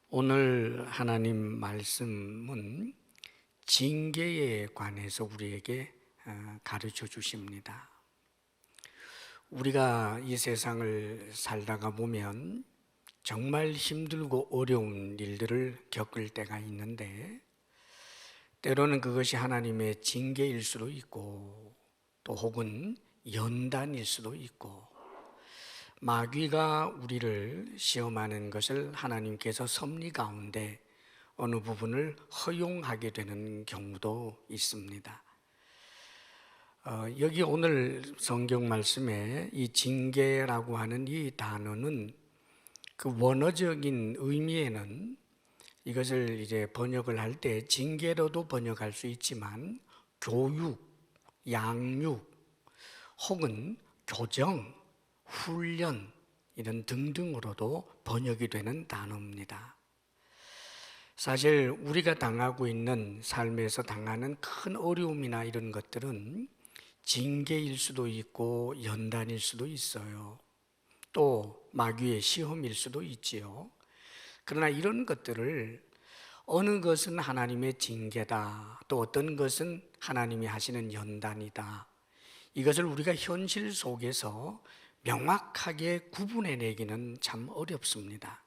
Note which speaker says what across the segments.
Speaker 1: 오늘 하나님 말씀은 징계에 관해서 우리에게 가르쳐 주십니다. 우리가 이 세상을 살다가 보면 정말 힘들고 어려운 일들을 겪을 때가 있는데, 때로는 그것이 하나님의 징계일 수도 있고, 또 혹은 연단일 수도 있고, 마귀가 우리를 시험하는 것을 하나님께서 섭리 가운데 어느 부분을 허용하게 되는 경우도 있습니다. 여기 오늘 성경 말씀에 이 징계라고 하는 이 단어는 그 원어적인 의미에는 이것을 이제 번역을 할 때 징계로도 번역할 수 있지만 교육, 양육 혹은 교정, 훈련 이런 등등으로도 번역이 되는 단어입니다. 사실 우리가 당하고 있는 삶에서 당하는 큰 어려움이나 이런 것들은 징계일 수도 있고 연단일 수도 있어요. 또 마귀의 시험일 수도 있지요. 그러나 이런 것들을 어느 것은 하나님의 징계다, 또 어떤 것은 하나님이 하시는 연단이다, 이것을 우리가 현실 속에서 명확하게 구분해내기는 참 어렵습니다.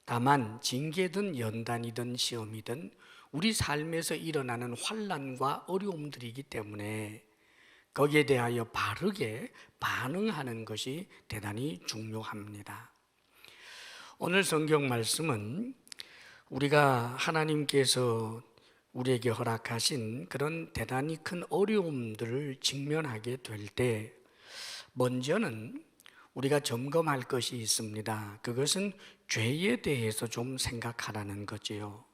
Speaker 1: 다만 징계든 연단이든 시험이든 우리 삶에서 일어나는 환난과 어려움들이기 때문에 거기에 대하여 바르게 반응하는 것이 대단히 중요합니다. 오늘 성경 말씀은 우리가 하나님께서 우리에게 허락하신 그런 대단히 큰 어려움들을 직면하게 될 때 먼저는 우리가 점검할 것이 있습니다. 그것은 죄에 대해서 좀 생각하라는 거지요.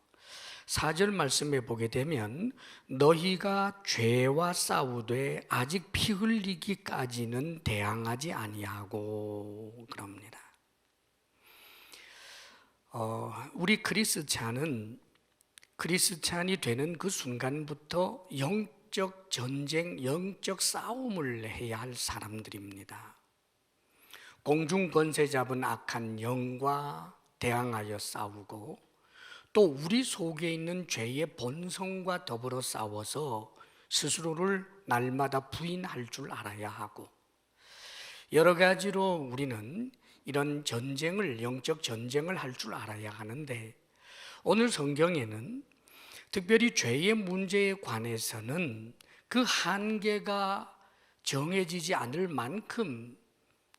Speaker 1: 4절 말씀에 보게 되면 너희가 죄와 싸우되 아직 피 흘리기까지는 대항하지 아니하고 그럽니다. 우리 크리스찬이 되는 그 순간부터 영적 전쟁, 영적 싸움을 해야 할 사람들입니다. 공중 권세 잡은 악한 영과 대항하여 싸우고, 또 우리 속에 있는 죄의 본성과 더불어 싸워서 스스로를 날마다 부인할 줄 알아야 하고, 여러 가지로 우리는 이런 전쟁을, 영적 전쟁을 할 줄 알아야 하는데, 오늘 성경에는 특별히 죄의 문제에 관해서는 그 한계가 정해지지 않을 만큼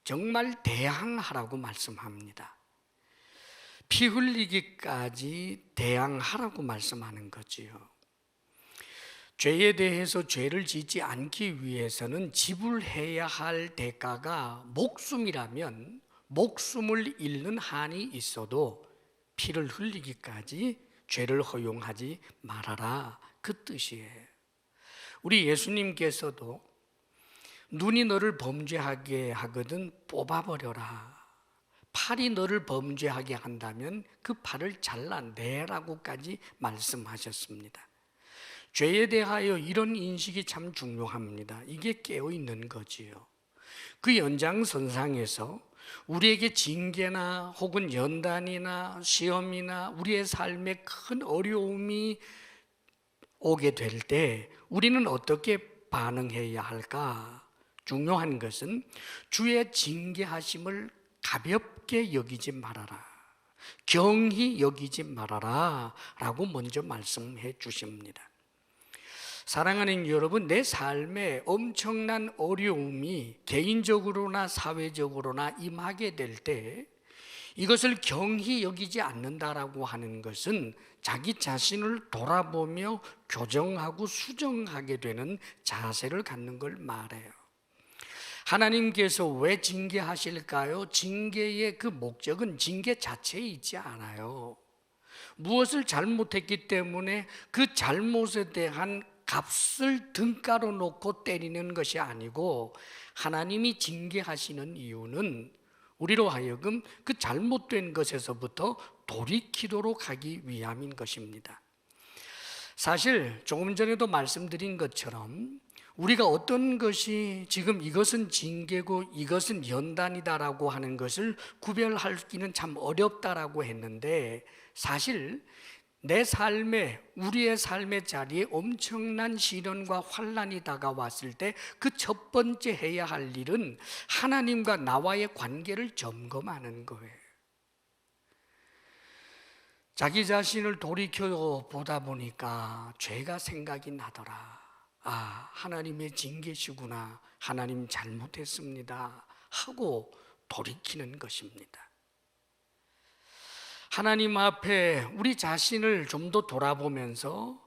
Speaker 1: 정말 대항하라고 말씀합니다. 피 흘리기까지 대항하라고 말씀하는 거지요. 죄에 대해서 죄를 짓지 않기 위해서는 지불해야 할 대가가 목숨이라면 목숨을 잃는 한이 있어도 피를 흘리기까지 죄를 허용하지 말아라, 그 뜻이에요. 우리 예수님께서도 눈이 너를 범죄하게 하거든 뽑아버려라, 팔이 너를 범죄하게 한다면 그 팔을 잘라내라고까지 말씀하셨습니다. 죄에 대하여 이런 인식이 참 중요합니다. 이게 깨어있는 거지요. 그 연장선상에서 우리에게 징계나 혹은 연단이나 시험이나 우리의 삶에 큰 어려움이 오게 될 때 우리는 어떻게 반응해야 할까? 중요한 것은 주의 징계하심을 가볍게 여기지 말아라, 경히 여기지 말아라 라고 먼저 말씀해 주십니다. 사랑하는 여러분, 내 삶에 엄청난 어려움이 개인적으로나 사회적으로나 임하게 될 때 이것을 경히 여기지 않는다라고 하는 것은 자기 자신을 돌아보며 교정하고 수정하게 되는 자세를 갖는 걸 말해요. 하나님께서 왜 징계하실까요? 징계의 그 목적은 징계 자체에 있지 않아요. 무엇을 잘못했기 때문에 그 잘못에 대한 값을 등가로 놓고 때리는 것이 아니고, 하나님이 징계하시는 이유는 우리로 하여금 그 잘못된 것에서부터 돌이키도록 하기 위함인 것입니다. 사실 조금 전에도 말씀드린 것처럼 우리가 어떤 것이 지금 이것은 징계고 이것은 연단이다라고 하는 것을 구별하기는 참 어렵다라고 했는데, 사실 내 삶에, 우리의 삶의 자리에 엄청난 시련과 환난이 다가왔을 때 그 첫 번째 해야 할 일은 하나님과 나와의 관계를 점검하는 거예요. 자기 자신을 돌이켜 보다 보니까 죄가 생각이 나더라. 아, 하나님의 징계시구나. 하나님 잘못했습니다. 하고 돌이키는 것입니다. 하나님 앞에 우리 자신을 좀 더 돌아보면서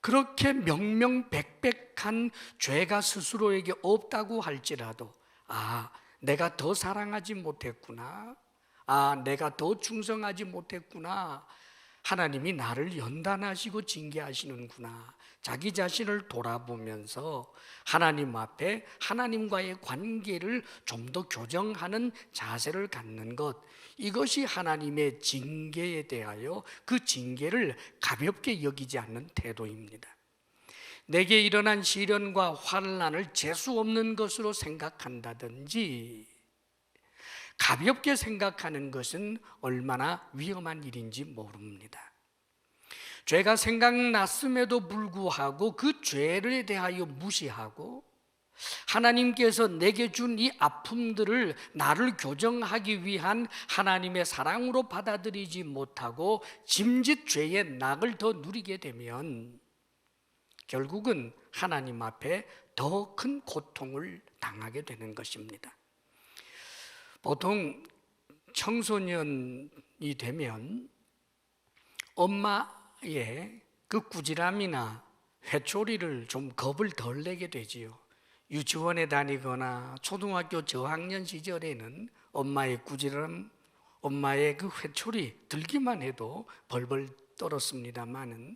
Speaker 1: 그렇게 명명백백한 죄가 스스로에게 없다고 할지라도, 아, 내가 더 사랑하지 못했구나. 아, 내가 더 충성하지 못했구나. 하나님이 나를 연단하시고 징계하시는구나. 자기 자신을 돌아보면서 하나님 앞에 하나님과의 관계를 좀 더 교정하는 자세를 갖는 것, 이것이 하나님의 징계에 대하여 그 징계를 가볍게 여기지 않는 태도입니다. 내게 일어난 시련과 환난을 재수 없는 것으로 생각한다든지 가볍게 생각하는 것은 얼마나 위험한 일인지 모릅니다. 죄가 생각났음에도 불구하고 그 죄를 대하여 무시하고 하나님께서 내게 준 이 아픔들을 나를 교정하기 위한 하나님의 사랑으로 받아들이지 못하고 짐짓 죄의 낙을 더 누리게 되면 결국은 하나님 앞에 더 큰 고통을 당하게 되는 것입니다. 보통 청소년이 되면 엄마의 그 꾸지람이나 회초리를 좀 겁을 덜 내게 되지요. 유치원에 다니거나 초등학교 저학년 시절에는 엄마의 꾸지람, 엄마의 그 회초리 들기만 해도 벌벌 떨었습니다마는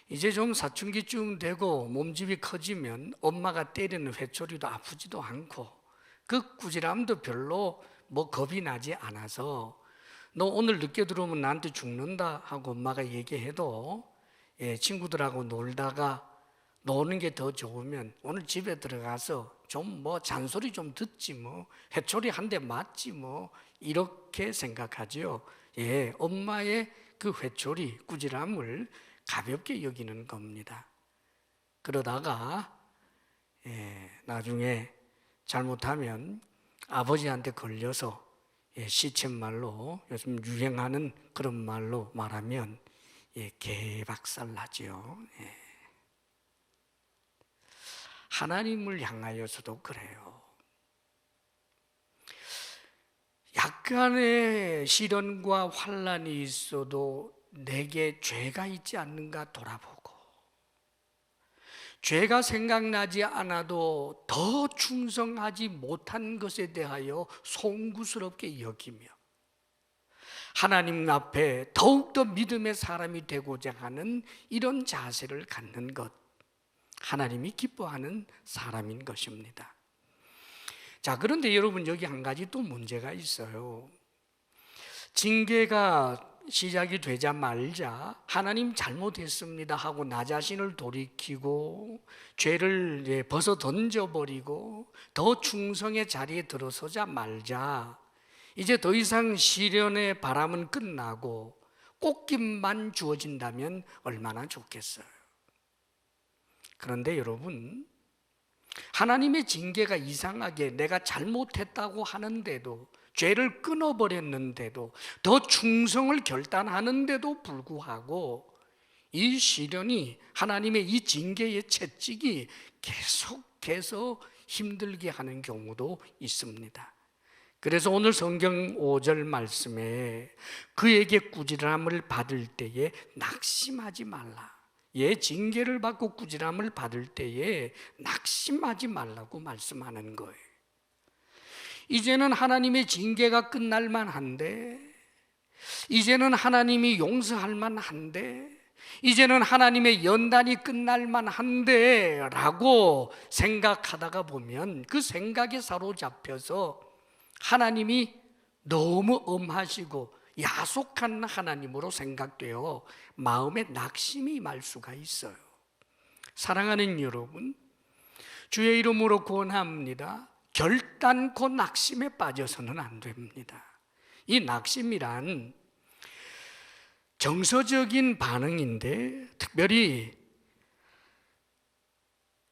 Speaker 1: 이제 좀 사춘기쯤 되고 몸집이 커지면 엄마가 때리는 회초리도 아프지도 않고 그 꾸지람도 별로 겁이 나지 않아서, 너 오늘 늦게 들어오면 나한테 죽는다 하고 엄마가 얘기해도 친구들하고 놀다가 노는 게 더 좋으면 오늘 집에 들어가서 좀 잔소리 좀 듣지 회초리 한 대 맞지 이렇게 생각하죠. 엄마의 그 회초리 꾸지람을 가볍게 여기는 겁니다. 그러다가 나중에 잘못하면 아버지한테 걸려서 시쳇말로 요즘 유행하는 그런 말로 말하면 개박살 나죠. 하나님을 향하여서도 그래요. 약간의 시련과 환난이 있어도 내게 죄가 있지 않는가 돌아보고, 죄가 생각나지 않아도 더 충성하지 못한 것에 대하여 송구스럽게 여기며 하나님 앞에 더욱더 믿음의 사람이 되고자 하는 이런 자세를 갖는 것, 하나님이 기뻐하는 사람인 것입니다. 자, 그런데 여러분, 여기 한 가지 또 문제가 있어요. 징계가 시작이 되자마자 하나님 잘못했습니다 하고 나 자신을 돌이키고 죄를 벗어 던져버리고 더 충성의 자리에 들어서자 말자 이제 더 이상 시련의 바람은 끝나고 꽃깃만 주어진다면 얼마나 좋겠어요. 그런데 여러분, 하나님의 징계가 이상하게 내가 잘못했다고 하는데도, 죄를 끊어버렸는데도, 더 충성을 결단하는데도 불구하고 이 시련이, 하나님의 이 징계의 채찍이 계속해서 힘들게 하는 경우도 있습니다. 그래서 오늘 성경 5절 말씀에 그에게 꾸지람을 받을 때에 낙심하지 말라, 징계를 받고 꾸지람을 받을 때에 낙심하지 말라고 말씀하는 거예요. 이제는 하나님의 징계가 끝날 만한데, 이제는 하나님이 용서할 만한데, 이제는 하나님의 연단이 끝날 만한데 라고 생각하다가 보면 그 생각에 사로잡혀서 하나님이 너무 엄하시고 야속한 하나님으로 생각되어 마음에 낙심이 임할 수가 있어요. 사랑하는 여러분, 주의 이름으로 권합니다. 결단코 낙심에 빠져서는 안 됩니다. 이 낙심이란 정서적인 반응인데, 특별히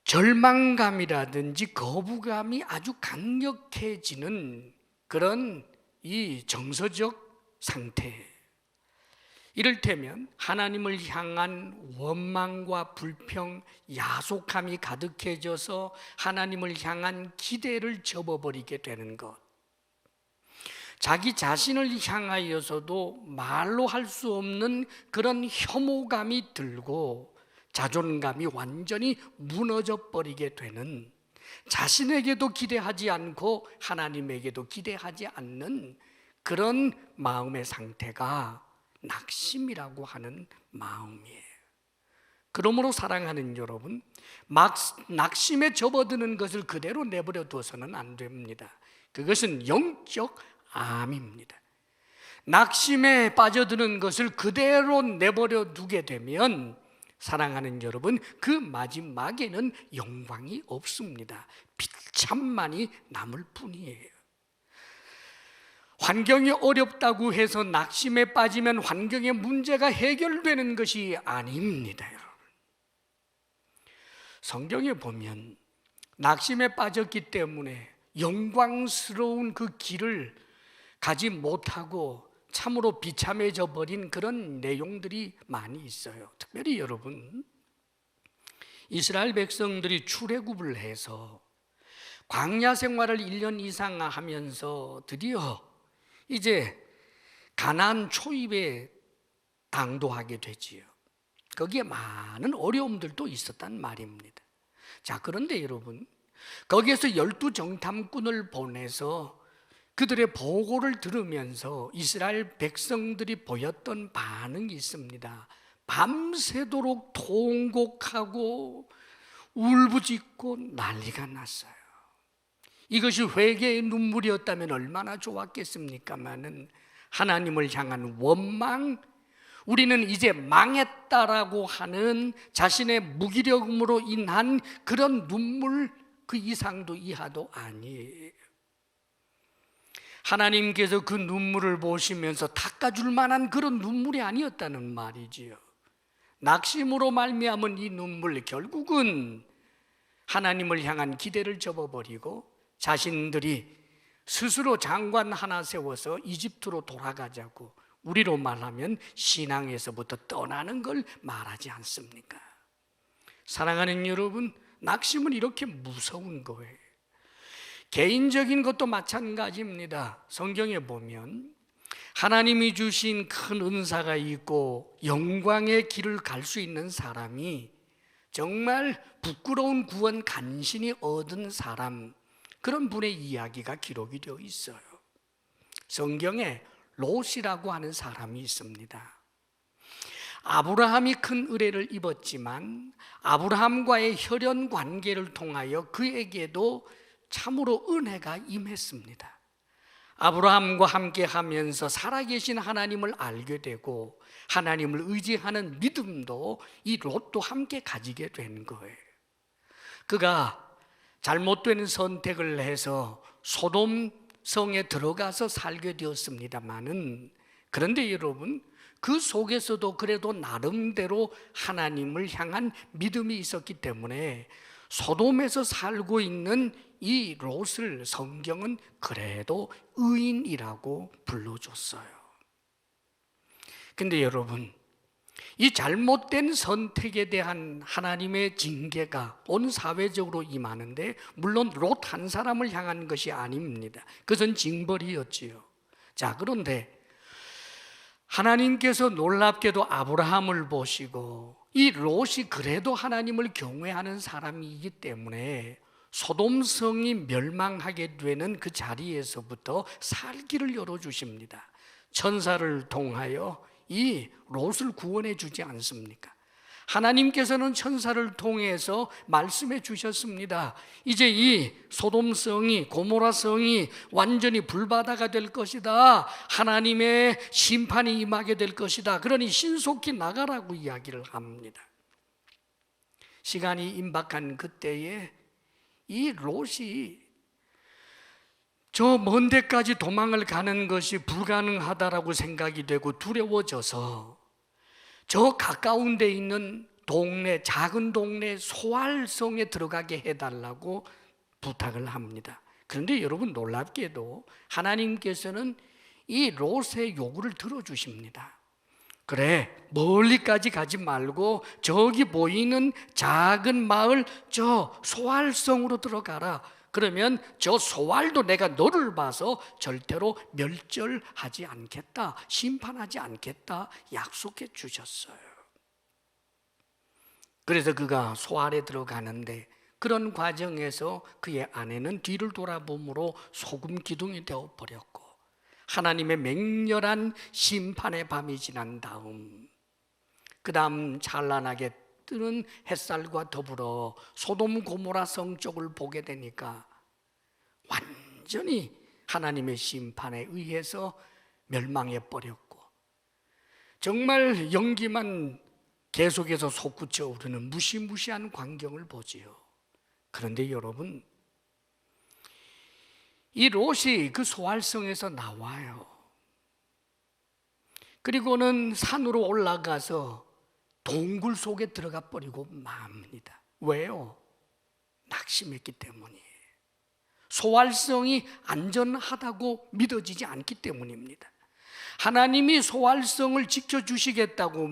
Speaker 1: 절망감이라든지 거부감이 아주 강력해지는 그런 이 정서적 상태, 이를테면 하나님을 향한 원망과 불평, 야속함이 가득해져서 하나님을 향한 기대를 접어버리게 되는 것, 자기 자신을 향하여서도 말로 할 수 없는 그런 혐오감이 들고 자존감이 완전히 무너져 버리게 되는, 자신에게도 기대하지 않고 하나님에게도 기대하지 않는 그런 마음의 상태가 낙심이라고 하는 마음이에요. 그러므로 사랑하는 여러분, 막 낙심에 접어드는 것을 그대로 내버려 둬서는 안 됩니다. 그것은 영적 암입니다. 낙심에 빠져드는 것을 그대로 내버려 두게 되면, 사랑하는 여러분, 그 마지막에는 영광이 없습니다. 비참만이 남을 뿐이에요. 환경이 어렵다고 해서 낙심에 빠지면 환경의 문제가 해결되는 것이 아닙니다, 여러분. 성경에 보면 낙심에 빠졌기 때문에 영광스러운 그 길을 가지 못하고 참으로 비참해져 버린 그런 내용들이 많이 있어요. 특별히 여러분, 이스라엘 백성들이 출애굽을 해서 광야 생활을 1년 이상 하면서 드디어 이제 가나안 초입에 당도하게 되지요. 거기에 많은 어려움들도 있었단 말입니다. 자, 그런데 여러분, 거기에서 12 정탐꾼을 보내서 그들의 보고를 들으면서 이스라엘 백성들이 보였던 반응이 있습니다. 밤새도록 통곡하고 울부짖고 난리가 났어요. 이것이 회개의 눈물이었다면 얼마나 좋았겠습니까마는, 하나님을 향한 원망, 우리는 이제 망했다라고 하는 자신의 무기력음으로 인한 그런 눈물, 그 이상도 이하도 아니에요. 하나님께서 그 눈물을 보시면서 닦아줄 만한 그런 눈물이 아니었다는 말이지요. 낙심으로 말미암은 이 눈물, 결국은 하나님을 향한 기대를 접어버리고 자신들이 스스로 장관 하나 세워서 이집트로 돌아가자고, 우리로 말하면 신앙에서부터 떠나는 걸 말하지 않습니까? 사랑하는 여러분, 낙심은 이렇게 무서운 거예요. 개인적인 것도 마찬가지입니다. 성경에 보면 하나님이 주신 큰 은사가 있고 영광의 길을 갈 수 있는 사람이 정말 부끄러운 구원 간신히 얻은 사람, 그런 분의 이야기가 기록이 되어 있어요. 성경에 롯이라고 하는 사람이 있습니다. 아브라함이 큰 의뢰를 입었지만 아브라함과의 혈연 관계를 통하여 그에게도 참으로 은혜가 임했습니다. 아브라함과 함께 하면서 살아계신 하나님을 알게 되고 하나님을 의지하는 믿음도 이 롯도 함께 가지게 된 거예요. 그가 잘못된 선택을 해서 소돔 성에 들어가서 살게 되었습니다마는, 그런데 여러분, 그 속에서도 그래도 나름대로 하나님을 향한 믿음이 있었기 때문에 소돔에서 살고 있는 이 롯을 성경은 그래도 의인이라고 불러줬어요. 근데 여러분, 이 잘못된 선택에 대한 하나님의 징계가 온 사회적으로 임하는데, 물론 롯 한 사람을 향한 것이 아닙니다. 그것은 징벌이었지요. 자, 그런데 하나님께서 놀랍게도 아브라함을 보시고 이 롯이 그래도 하나님을 경외하는 사람이기 때문에 소돔성이 멸망하게 되는 그 자리에서부터 살길을 열어주십니다. 천사를 통하여 이 롯을 구원해 주지 않습니까? 하나님께서는 천사를 통해서 말씀해 주셨습니다. 이제 이 소돔성이, 고모라성이 완전히 불바다가 될 것이다. 하나님의 심판이 임하게 될 것이다. 그러니 신속히 나가라고 이야기를 합니다. 시간이 임박한 그때에 이 롯이 저 먼 데까지 도망을 가는 것이 불가능하다라고 생각이 되고 두려워져서 저 가까운 데 있는 동네, 작은 동네 소알성에 들어가게 해달라고 부탁을 합니다. 그런데 여러분, 놀랍게도 하나님께서는 이 롯의 요구를 들어주십니다. 그래, 멀리까지 가지 말고 저기 보이는 작은 마을 저 소알성으로 들어가라. 그러면 저 소알도 내가 너를 봐서 절대로 멸절하지 않겠다, 심판하지 않겠다 약속해 주셨어요. 그래서 그가 소알에 들어가는데 그런 과정에서 그의 아내는 뒤를 돌아보므로 소금 기둥이 되어버렸고, 하나님의 맹렬한 심판의 밤이 지난 다음, 그 다음 찬란하게 뜨는 햇살과 더불어 소돔 고모라 성 쪽을 보게 되니까 완전히 하나님의 심판에 의해서 멸망해 버렸고, 정말 연기만 계속해서 솟구쳐 오르는 무시무시한 광경을 보지요. 그런데 여러분, 이 롯이 그 소알성에서 나와요. 그리고는 산으로 올라가서 동굴 속에 들어가 버리고 맙니다. 왜요? 낙심했기 때문이에요. 소알성이 안전하다고 믿어지지 않기 때문입니다. 하나님이 소알성을 지켜주시겠다고,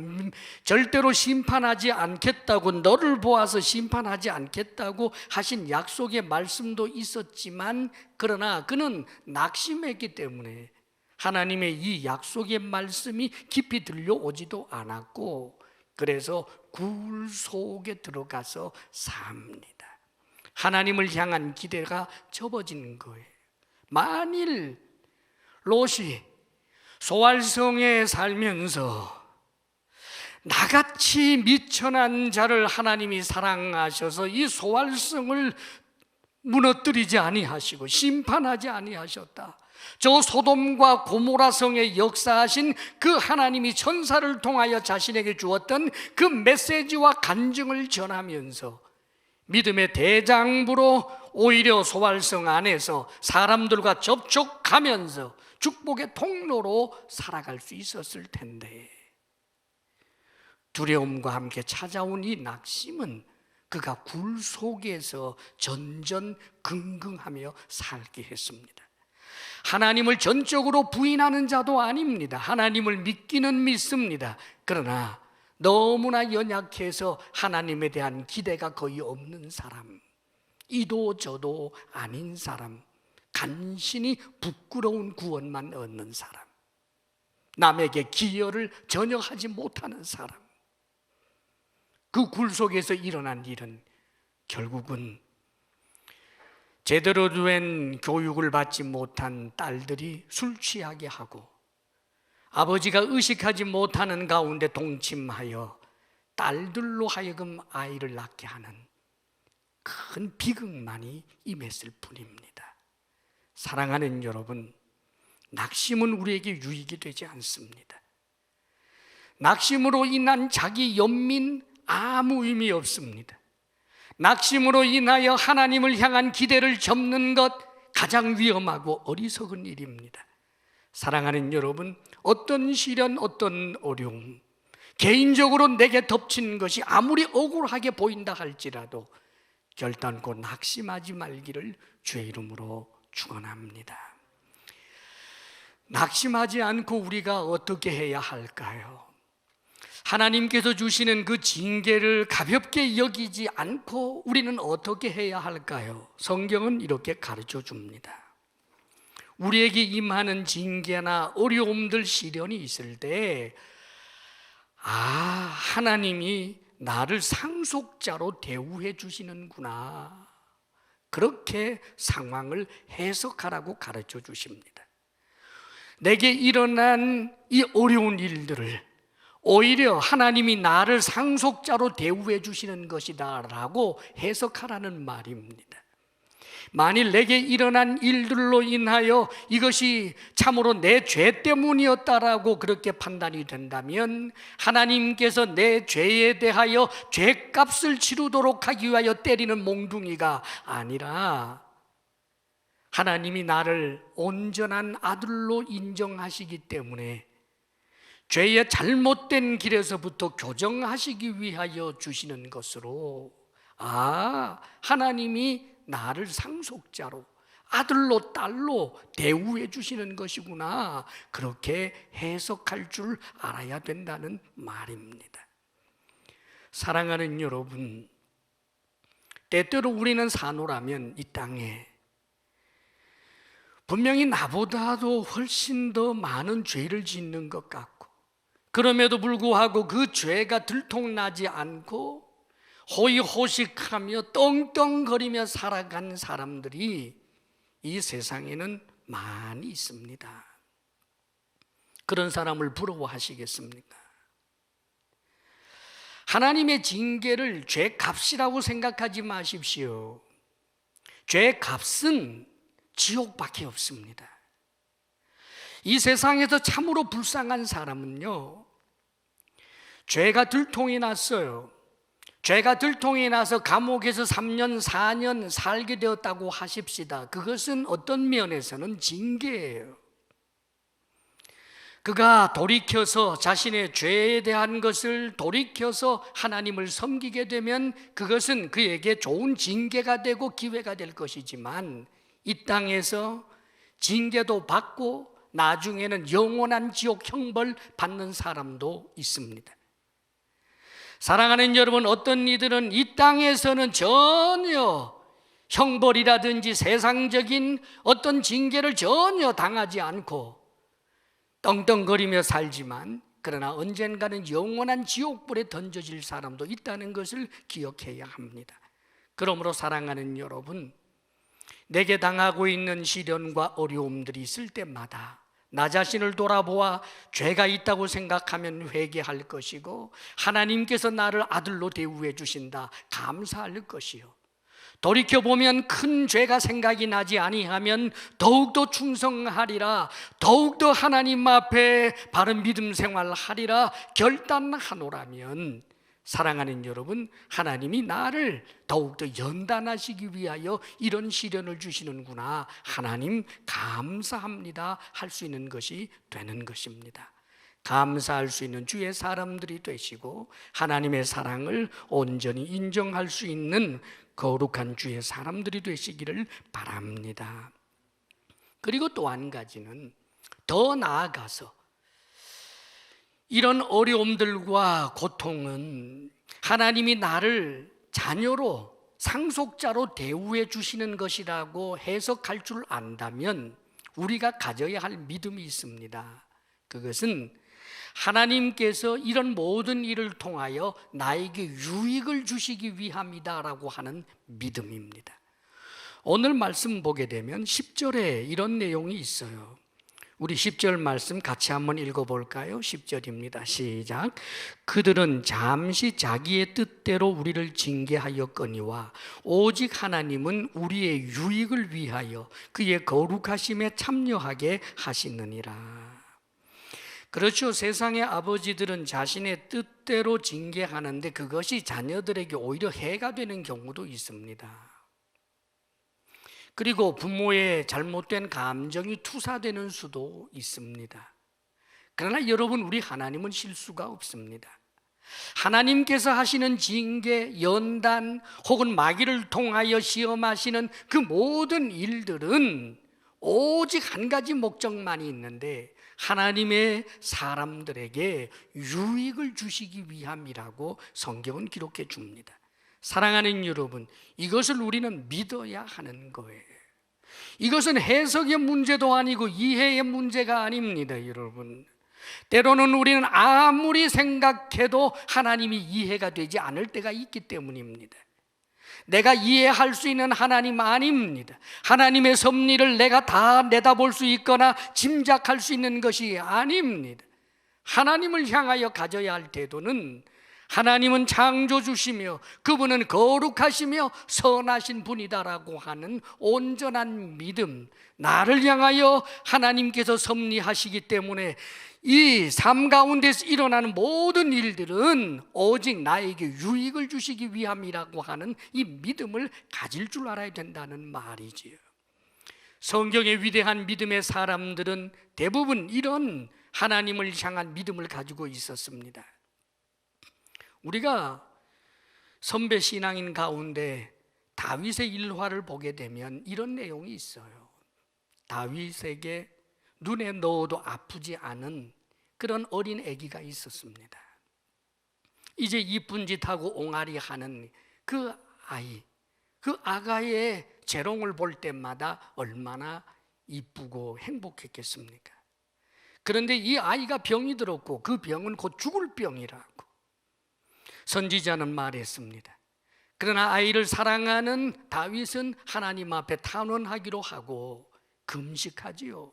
Speaker 1: 절대로 심판하지 않겠다고, 너를 보아서 심판하지 않겠다고 하신 약속의 말씀도 있었지만, 그러나 그는 낙심했기 때문에 하나님의 이 약속의 말씀이 깊이 들려오지도 않았고, 그래서 굴 속에 들어가서 삽니다. 하나님을 향한 기대가 접어지는 거예요. 만일 롯이 소알성에 살면서 나같이 미천한 자를 하나님이 사랑하셔서 이 소알성을 무너뜨리지 아니하시고 심판하지 아니하셨다, 저 소돔과 고모라 성에 역사하신 그 하나님이 천사를 통하여 자신에게 주었던 그 메시지와 간증을 전하면서 믿음의 대장부로 오히려 소알성 안에서 사람들과 접촉하면서 축복의 통로로 살아갈 수 있었을 텐데, 두려움과 함께 찾아온 이 낙심은 그가 굴 속에서 전전긍긍하며 살게 했습니다. 하나님을 전적으로 부인하는 자도 아닙니다. 하나님을 믿기는 믿습니다. 그러나 너무나 연약해서 하나님에 대한 기대가 거의 없는 사람, 이도 저도 아닌 사람, 간신히 부끄러운 구원만 얻는 사람, 남에게 기여를 전혀 하지 못하는 사람, 그 굴 속에서 일어난 일은 결국은 제대로 된 교육을 받지 못한 딸들이 술 취하게 하고, 아버지가 의식하지 못하는 가운데 동침하여 딸들로 하여금 아이를 낳게 하는 큰 비극만이 임했을 뿐입니다. 사랑하는 여러분, 낙심은 우리에게 유익이 되지 않습니다. 낙심으로 인한 자기 연민 아무 의미 없습니다. 낙심으로 인하여 하나님을 향한 기대를 접는 것, 가장 위험하고 어리석은 일입니다. 사랑하는 여러분, 어떤 시련, 어떤 어려움, 개인적으로 내게 덮친 것이 아무리 억울하게 보인다 할지라도 결단코 낙심하지 말기를 주의 이름으로 축원합니다. 낙심하지 않고 우리가 어떻게 해야 할까요? 하나님께서 주시는 그 징계를 가볍게 여기지 않고 우리는 어떻게 해야 할까요? 성경은 이렇게 가르쳐 줍니다. 우리에게 임하는 징계나 어려움들, 시련이 있을 때, 하나님이 나를 상속자로 대우해 주시는구나, 그렇게 상황을 해석하라고 가르쳐 주십니다. 내게 일어난 이 어려운 일들을 오히려 하나님이 나를 상속자로 대우해 주시는 것이다 라고 해석하라는 말입니다. 만일 내게 일어난 일들로 인하여 이것이 참으로 내 죄 때문이었다라고 그렇게 판단이 된다면 하나님께서 내 죄에 대하여 죄값을 치르도록 하기 위하여 때리는 몽둥이가 아니라 하나님이 나를 온전한 아들로 인정하시기 때문에 죄의 잘못된 길에서부터 교정하시기 위하여 주시는 것으로, 하나님이 나를 상속자로, 아들로 딸로 대우해 주시는 것이구나, 그렇게 해석할 줄 알아야 된다는 말입니다. 사랑하는 여러분, 때때로 우리는 사노라면 이 땅에 분명히 나보다도 훨씬 더 많은 죄를 짓는 것 같고, 그럼에도 불구하고 그 죄가 들통나지 않고 호의호식하며 떵떵거리며 살아간 사람들이 이 세상에는 많이 있습니다. 그런 사람을 부러워하시겠습니까? 하나님의 징계를 죄값이라고 생각하지 마십시오. 죄값은 지옥밖에 없습니다. 이 세상에서 참으로 불쌍한 사람은요, 죄가 들통이 났어요. 죄가 들통이 나서 감옥에서 3년, 4년 살게 되었다고 하십시다. 그것은 어떤 면에서는 징계예요. 그가 돌이켜서 자신의 죄에 대한 것을 돌이켜서 하나님을 섬기게 되면 그것은 그에게 좋은 징계가 되고 기회가 될 것이지만, 이 땅에서 징계도 받고 나중에는 영원한 지옥 형벌 받는 사람도 있습니다. 사랑하는 여러분, 어떤 이들은 이 땅에서는 전혀 형벌이라든지 세상적인 어떤 징계를 전혀 당하지 않고 떵떵거리며 살지만, 그러나 언젠가는 영원한 지옥불에 던져질 사람도 있다는 것을 기억해야 합니다. 그러므로 사랑하는 여러분, 내게 당하고 있는 시련과 어려움들이 있을 때마다 나 자신을 돌아보아 죄가 있다고 생각하면 회개할 것이고, 하나님께서 나를 아들로 대우해 주신다 감사할 것이요, 돌이켜보면 큰 죄가 생각이 나지 아니하면 더욱더 충성하리라, 더욱더 하나님 앞에 바른 믿음 생활하리라 결단하노라면, 사랑하는 여러분, 하나님이 나를 더욱더 연단하시기 위하여 이런 시련을 주시는구나, 하나님 감사합니다 할 수 있는 것이 되는 것입니다. 감사할 수 있는 주의 사람들이 되시고 하나님의 사랑을 온전히 인정할 수 있는 거룩한 주의 사람들이 되시기를 바랍니다. 그리고 또 한 가지는, 더 나아가서 이런 어려움들과 고통은 하나님이 나를 자녀로, 상속자로 대우해 주시는 것이라고 해석할 줄 안다면 우리가 가져야 할 믿음이 있습니다. 그것은 하나님께서 이런 모든 일을 통하여 나에게 유익을 주시기 위함이다라고 하는 믿음입니다. 오늘 말씀 보게 되면 10절에 이런 내용이 있어요. 우리 10절 말씀 같이 한번 읽어볼까요? 10절입니다. 시작. 그들은 잠시 자기의 뜻대로 우리를 징계하였거니와 오직 하나님은 우리의 유익을 위하여 그의 거룩하심에 참여하게 하시느니라. 그렇죠. 세상의 아버지들은 자신의 뜻대로 징계하는데 그것이 자녀들에게 오히려 해가 되는 경우도 있습니다. 그리고 부모의 잘못된 감정이 투사되는 수도 있습니다. 그러나 여러분, 우리 하나님은 실수가 없습니다. 하나님께서 하시는 징계, 연단 혹은 마귀를 통하여 시험하시는 그 모든 일들은 오직 한 가지 목적만이 있는데, 하나님의 사람들에게 유익을 주시기 위함이라고 성경은 기록해 줍니다. 사랑하는 여러분, 이것을 우리는 믿어야 하는 거예요. 이것은 해석의 문제도 아니고 이해의 문제가 아닙니다, 여러분. 때로는 우리는 아무리 생각해도 하나님이 이해가 되지 않을 때가 있기 때문입니다. 내가 이해할 수 있는 하나님 아닙니다. 하나님의 섭리를 내가 다 내다볼 수 있거나 짐작할 수 있는 것이 아닙니다. 하나님을 향하여 가져야 할 태도는 하나님은 창조주시며 그분은 거룩하시며 선하신 분이다라고 하는 온전한 믿음, 나를 향하여 하나님께서 섭리하시기 때문에 이 삶 가운데서 일어나는 모든 일들은 오직 나에게 유익을 주시기 위함이라고 하는 이 믿음을 가질 줄 알아야 된다는 말이지요. 성경의 위대한 믿음의 사람들은 대부분 이런 하나님을 향한 믿음을 가지고 있었습니다. 우리가 선배 신앙인 가운데 다윗의 일화를 보게 되면 이런 내용이 있어요. 다윗에게 눈에 넣어도 아프지 않은 그런 어린 아기가 있었습니다. 이제 이쁜 짓하고 옹알이 하는 그 아이, 그 아가의 재롱을 볼 때마다 얼마나 이쁘고 행복했겠습니까? 그런데 이 아이가 병이 들었고 그 병은 곧 죽을 병이라고 선지자는 말했습니다. 그러나 아이를 사랑하는 다윗은 하나님 앞에 탄원하기로 하고 금식하지요.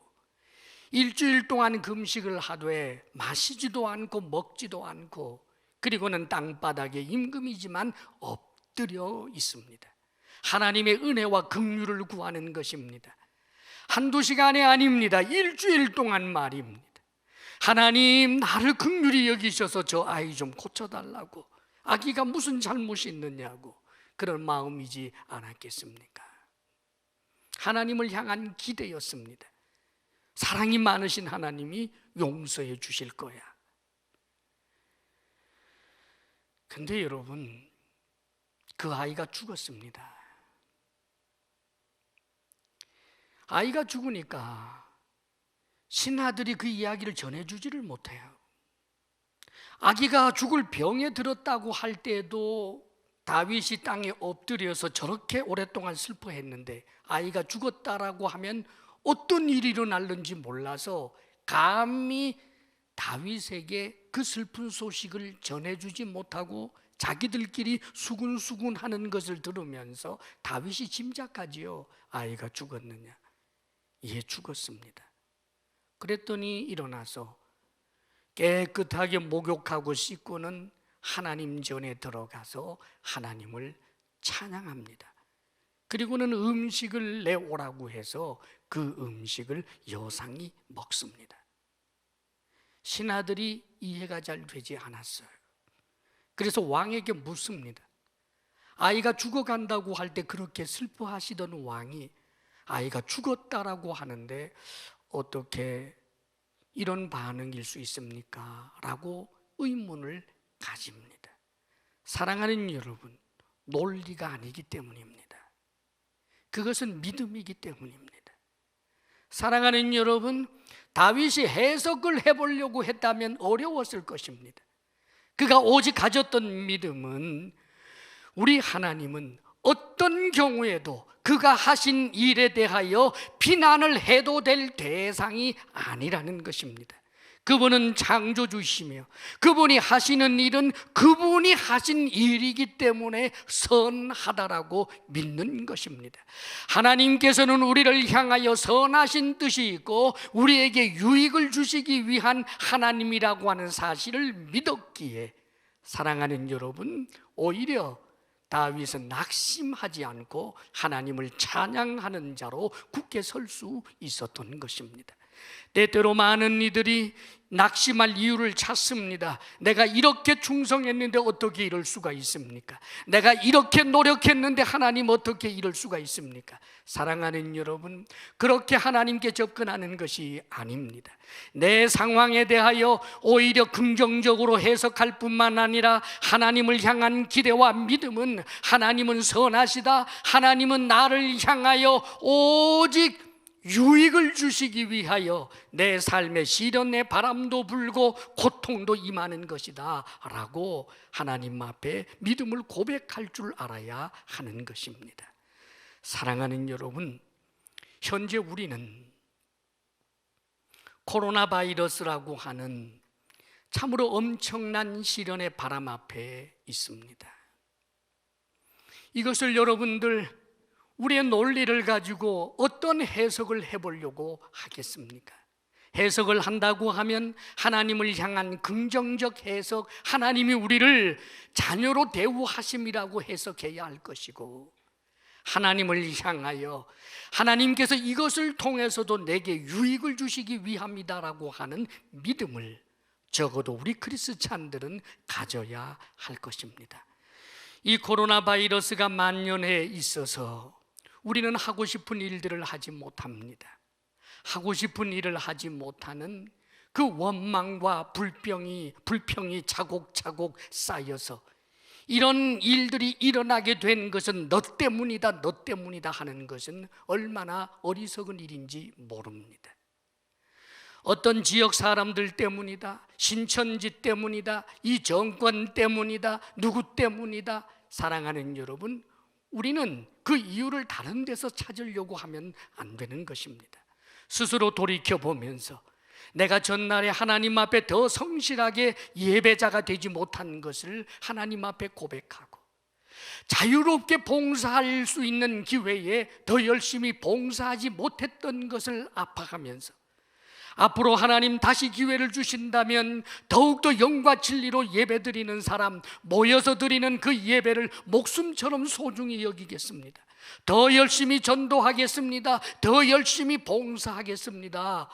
Speaker 1: 일주일 동안 금식을 하되 마시지도 않고 먹지도 않고, 그리고는 땅바닥에 임금이지만 엎드려 있습니다. 하나님의 은혜와 긍휼을 구하는 것입니다. 한두 시간이 아닙니다. 일주일 동안 말입니다. 하나님, 나를 긍휼히 여기셔서 저 아이 좀 고쳐달라고, 아기가 무슨 잘못이 있느냐고, 그런 마음이지 않았겠습니까? 하나님을 향한 기대였습니다. 사랑이 많으신 하나님이 용서해 주실 거야. 근데 여러분, 그 아이가 죽었습니다. 아이가 죽으니까 신하들이 그 이야기를 전해주지를 못해요. 아기가 죽을 병에 들었다고 할 때에도 다윗이 땅에 엎드려서 저렇게 오랫동안 슬퍼했는데, 아이가 죽었다라고 하면 어떤 일이 일어날는지 몰라서 감히 다윗에게 그 슬픈 소식을 전해주지 못하고 자기들끼리 수군수군 하는 것을 들으면서 다윗이 짐작하지요. 아이가 죽었느냐? 예, 죽었습니다. 그랬더니 일어나서 깨끗하게 목욕하고 씻고는 하나님 전에 들어가서 하나님을 찬양합니다. 그리고는 음식을 내오라고 해서 그 음식을 여상이 먹습니다. 신하들이 이해가 잘 되지 않았어요. 그래서 왕에게 묻습니다. 아이가 죽어간다고 할 때 그렇게 슬퍼하시던 왕이 아이가 죽었다라고 하는데 어떻게 이런 반응일 수 있습니까? 라고 의문을 가집니다. 사랑하는 여러분, 논리가 아니기 때문입니다. 그것은 믿음이기 때문입니다. 사랑하는 여러분, 다윗이 해석을 해보려고 했다면 어려웠을 것입니다. 그가 오직 가졌던 믿음은 우리 하나님은 어떤 경우에도 그가 하신 일에 대하여 비난을 해도 될 대상이 아니라는 것입니다. 그분은 창조주시며 그분이 하시는 일은 그분이 하신 일이기 때문에 선하다라고 믿는 것입니다. 하나님께서는 우리를 향하여 선하신 뜻이 있고 우리에게 유익을 주시기 위한 하나님이라고 하는 사실을 믿었기에, 사랑하는 여러분, 오히려 다윗은 낙심하지 않고 하나님을 찬양하는 자로 굳게 설 수 있었던 것입니다. 때때로 많은 이들이 낙심할 이유를 찾습니다. 내가 이렇게 충성했는데 어떻게 이럴 수가 있습니까? 내가 이렇게 노력했는데 하나님 어떻게 이럴 수가 있습니까? 사랑하는 여러분, 그렇게 하나님께 접근하는 것이 아닙니다. 내 상황에 대하여 오히려 긍정적으로 해석할 뿐만 아니라 하나님을 향한 기대와 믿음은, 하나님은 선하시다, 하나님은 나를 향하여 오직 유익을 주시기 위하여 내 삶에 시련의 바람도 불고 고통도 임하는 것이다 라고 하나님 앞에 믿음을 고백할 줄 알아야 하는 것입니다. 사랑하는 여러분, 현재 우리는 코로나 바이러스라고 하는 참으로 엄청난 시련의 바람 앞에 있습니다. 이것을 여러분들 우리의 논리를 가지고 어떤 해석을 해보려고 하겠습니까? 해석을 한다고 하면 하나님을 향한 긍정적 해석, 하나님이 우리를 자녀로 대우하심이라고 해석해야 할 것이고, 하나님을 향하여 하나님께서 이것을 통해서도 내게 유익을 주시기 위함이다라고 하는 믿음을 적어도 우리 크리스찬들은 가져야 할 것입니다. 이 코로나 바이러스가 만연해 있어서 우리는 하고 싶은 일들을 하지 못합니다. 하고 싶은 일을 하지 못하는 그 원망과 불평이 차곡차곡 쌓여서 이런 일들이 일어나게 된 것은 너 때문이다, 너 때문이다 하는 것은 얼마나 어리석은 일인지 모릅니다. 어떤 지역 사람들 때문이다, 신천지 때문이다, 이 정권 때문이다, 누구 때문이다. 사랑하는 여러분, 우리는 그 이유를 다른 데서 찾으려고 하면 안 되는 것입니다. 스스로 돌이켜보면서 내가 전날에 하나님 앞에 더 성실하게 예배자가 되지 못한 것을 하나님 앞에 고백하고, 자유롭게 봉사할 수 있는 기회에 더 열심히 봉사하지 못했던 것을 아파하면서, 앞으로 하나님 다시 기회를 주신다면 더욱더 영과 진리로 예배드리는 사람, 모여서 드리는 그 예배를 목숨처럼 소중히 여기겠습니다. 더 열심히 전도하겠습니다. 더 열심히 봉사하겠습니다.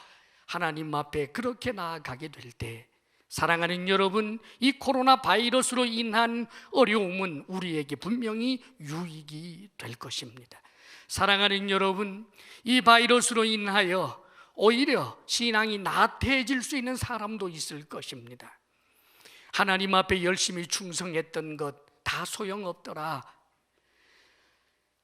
Speaker 1: 하나님 앞에 그렇게 나아가게 될 때, 사랑하는 여러분, 이 코로나 바이러스로 인한 어려움은 우리에게 분명히 유익이 될 것입니다. 사랑하는 여러분, 이 바이러스로 인하여 오히려 신앙이 나태해질 수 있는 사람도 있을 것입니다. 하나님 앞에 열심히 충성했던 것 다 소용없더라.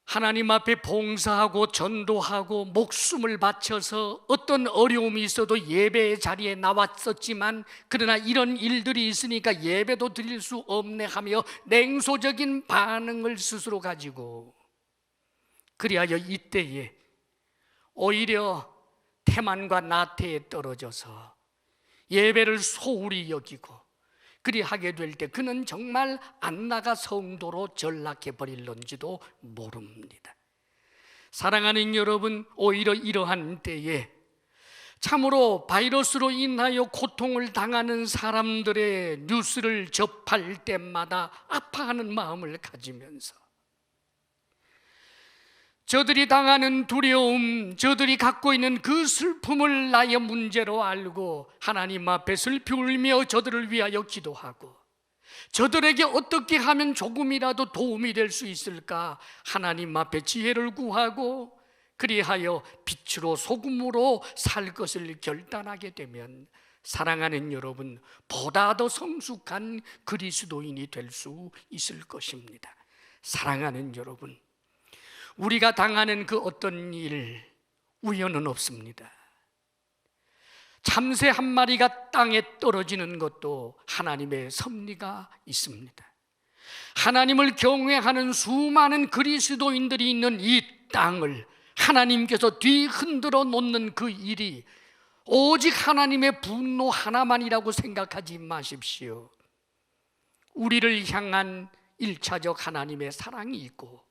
Speaker 1: 하나님 앞에 봉사하고 전도하고 목숨을 바쳐서 어떤 어려움이 있어도 예배의 자리에 나왔었지만, 그러나 이런 일들이 있으니까 예배도 드릴 수 없네 하며 냉소적인 반응을 스스로 가지고, 그리하여 이때에 오히려 태만과 나태에 떨어져서 예배를 소홀히 여기고 그리하게 될 때 그는 정말 안 나가 성도로 전락해 버릴런지도 모릅니다. 사랑하는 여러분, 오히려 이러한 때에 참으로 바이러스로 인하여 고통을 당하는 사람들의 뉴스를 접할 때마다 아파하는 마음을 가지면서 저들이 당하는 두려움, 저들이 갖고 있는 그 슬픔을 나의 문제로 알고 하나님 앞에 슬피 울며 저들을 위하여 기도하고, 저들에게 어떻게 하면 조금이라도 도움이 될 수 있을까 하나님 앞에 지혜를 구하고, 그리하여 빛으로 소금으로 살 것을 결단하게 되면 사랑하는 여러분, 보다 더 성숙한 그리스도인이 될 수 있을 것입니다. 사랑하는 여러분, 우리가 당하는 그 어떤 일 우연은 없습니다. 참새 한 마리가 땅에 떨어지는 것도 하나님의 섭리가 있습니다. 하나님을 경외하는 수많은 그리스도인들이 있는 이 땅을 하나님께서 뒤흔들어 놓는 그 일이 오직 하나님의 분노 하나만이라고 생각하지 마십시오. 우리를 향한 1차적 하나님의 사랑이 있고,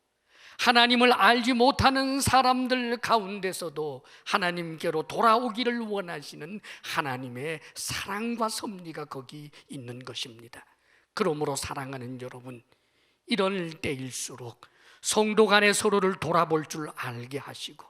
Speaker 1: 하나님을 알지 못하는 사람들 가운데서도 하나님께로 돌아오기를 원하시는 하나님의 사랑과 섭리가 거기 있는 것입니다. 그러므로 사랑하는 여러분, 이럴 때일수록 성도 간에 서로를 돌아볼 줄 알게 하시고,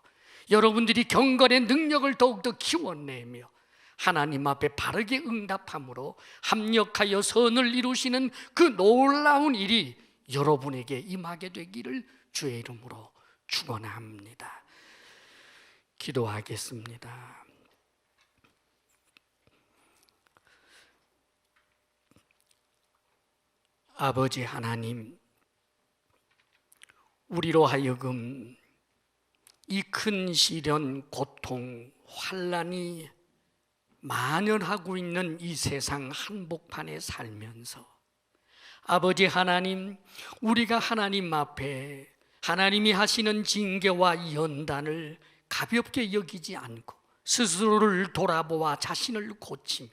Speaker 1: 여러분들이 경건의 능력을 더욱더 키워내며 하나님 앞에 바르게 응답함으로 합력하여 선을 이루시는 그 놀라운 일이 여러분에게 임하게 되기를 주의 이름으로 축원합니다. 기도하겠습니다. 아버지 하나님, 우리로 하여금 이 큰 시련, 고통, 환난이 만연하고 있는 이 세상 한복판에 살면서 아버지 하나님, 우리가 하나님 앞에 하나님이 하시는 징계와 연단을 가볍게 여기지 않고 스스로를 돌아보아 자신을 고치며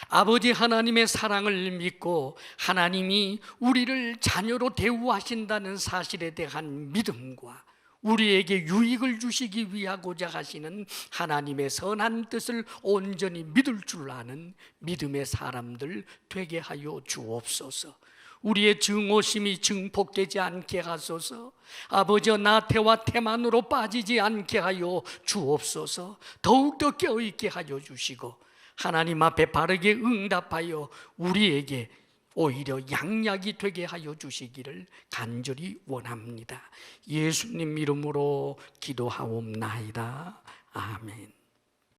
Speaker 1: 아버지 하나님의 사랑을 믿고 하나님이 우리를 자녀로 대우하신다는 사실에 대한 믿음과 우리에게 유익을 주시기 위하고자 하시는 하나님의 선한 뜻을 온전히 믿을 줄 아는 믿음의 사람들 되게 하여 주옵소서. 우리의 증오심이 증폭되지 않게 하소서. 아버지, 나태와 태만으로 빠지지 않게 하여 주옵소서. 더욱더 깨어있게 하여 주시고 하나님 앞에 바르게 응답하여 우리에게 오히려 양약이 되게 하여 주시기를 간절히 원합니다. 예수님 이름으로 기도하옵나이다. 아멘.